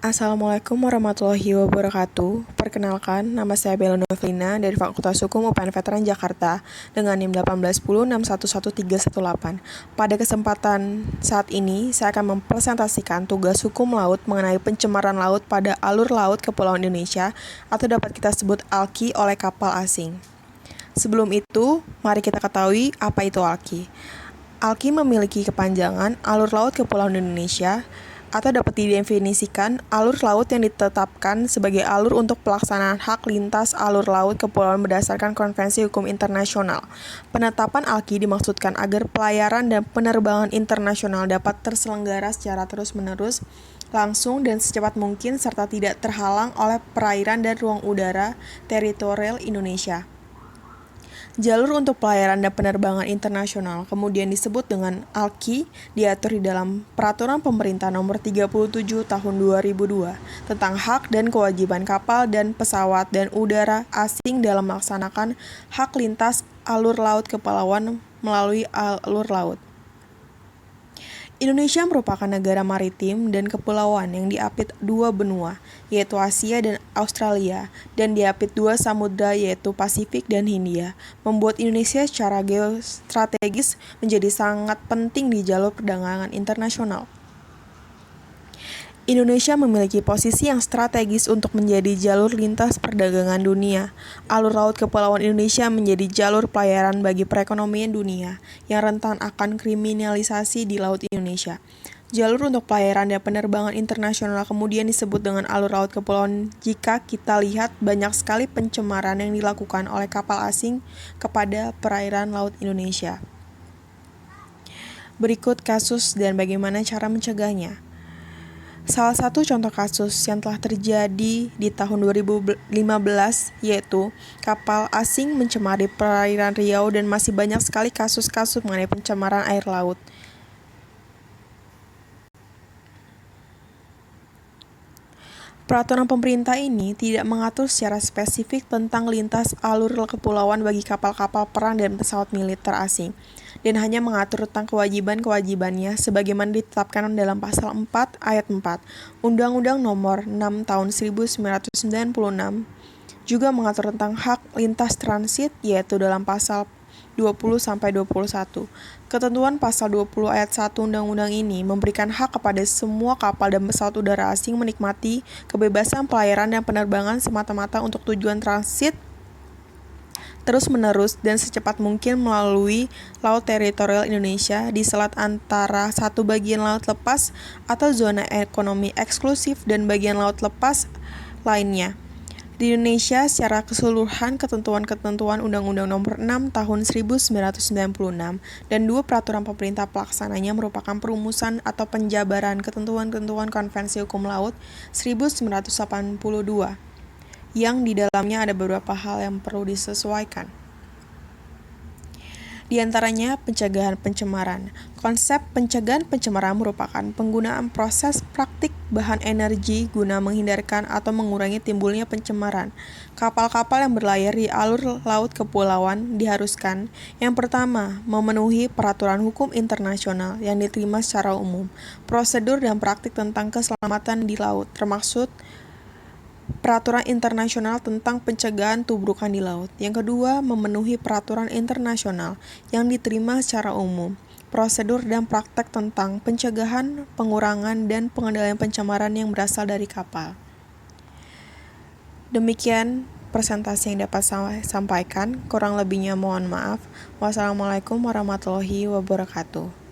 Assalamualaikum warahmatullahi wabarakatuh. Perkenalkan, nama saya Bella Novelina dari Fakultas Hukum UPN Veteran Jakarta dengan NIM 180611318. Pada kesempatan saat ini, saya akan mempresentasikan tugas hukum laut mengenai pencemaran laut pada alur laut Kepulauan Indonesia atau dapat kita sebut ALKI oleh kapal asing. Sebelum itu, mari kita ketahui apa itu ALKI. ALKI memiliki kepanjangan alur laut Kepulauan Indonesia atau dapat didefinisikan alur laut yang ditetapkan sebagai alur untuk pelaksanaan hak lintas alur laut kepulauan berdasarkan Konvensi Hukum Internasional. Penetapan ALKI dimaksudkan agar pelayaran dan penerbangan internasional dapat terselenggara secara terus-menerus, langsung dan secepat mungkin serta tidak terhalang oleh perairan dan ruang udara teritorial Indonesia. Jalur untuk pelayaran dan penerbangan internasional kemudian disebut dengan ALKI, diatur di dalam Peraturan Pemerintah Nomor 37 Tahun 2002 tentang hak dan kewajiban kapal dan pesawat dan udara asing dalam melaksanakan hak lintas alur laut kepulauan melalui alur laut. Indonesia merupakan negara maritim dan kepulauan yang diapit dua benua, yaitu Asia dan Australia, dan diapit dua samudra yaitu Pasifik dan Hindia, membuat Indonesia secara geostrategis menjadi sangat penting di jalur perdagangan internasional. Indonesia memiliki posisi yang strategis untuk menjadi jalur lintas perdagangan dunia. Alur laut kepulauan Indonesia menjadi jalur pelayaran bagi perekonomian dunia yang rentan akan kriminalisasi di laut Indonesia. Jalur untuk pelayaran dan penerbangan internasional kemudian disebut dengan alur laut kepulauan jika kita lihat banyak sekali pencemaran yang dilakukan oleh kapal asing kepada perairan laut Indonesia. Berikut kasus dan bagaimana cara mencegahnya. Salah satu contoh kasus yang telah terjadi di tahun 2015 yaitu kapal asing mencemari perairan Riau dan masih banyak sekali kasus-kasus mengenai pencemaran air laut. Peraturan pemerintah ini tidak mengatur secara spesifik tentang lintas alur kepulauan bagi kapal-kapal perang dan pesawat militer asing, dan hanya mengatur tentang kewajiban-kewajibannya sebagaimana ditetapkan dalam Pasal 4 Ayat 4 Undang-Undang Nomor 6 Tahun 1996, juga mengatur tentang hak lintas transit yaitu dalam Pasal 20-21. Ketentuan Pasal 20 Ayat 1 Undang-Undang ini memberikan hak kepada semua kapal dan pesawat udara asing menikmati kebebasan pelayaran dan penerbangan semata-mata untuk tujuan transit terus-menerus dan secepat mungkin melalui laut teritorial Indonesia di selat antara satu bagian laut lepas atau zona ekonomi eksklusif dan bagian laut lepas lainnya. Di Indonesia, secara keseluruhan ketentuan-ketentuan Undang-Undang Nomor 6 Tahun 1996 dan dua peraturan pemerintah pelaksananya merupakan perumusan atau penjabaran ketentuan-ketentuan Konvensi Hukum Laut 1982, yang di dalamnya ada beberapa hal yang perlu disesuaikan. Di antaranya pencegahan pencemaran. Konsep pencegahan pencemaran merupakan penggunaan proses praktik bahan energi guna menghindarkan atau mengurangi timbulnya pencemaran. Kapal-kapal yang berlayar di alur laut kepulauan diharuskan yang pertama, memenuhi peraturan hukum internasional yang diterima secara umum, prosedur dan praktik tentang keselamatan di laut, termasuk peraturan internasional tentang pencegahan tubrukan di laut. Yang kedua, memenuhi peraturan internasional yang diterima secara umum, prosedur dan praktek tentang pencegahan, pengurangan, dan pengendalian pencemaran yang berasal dari kapal. Demikian presentasi yang dapat saya sampaikan, kurang lebihnya mohon maaf. Wassalamualaikum warahmatullahi wabarakatuh.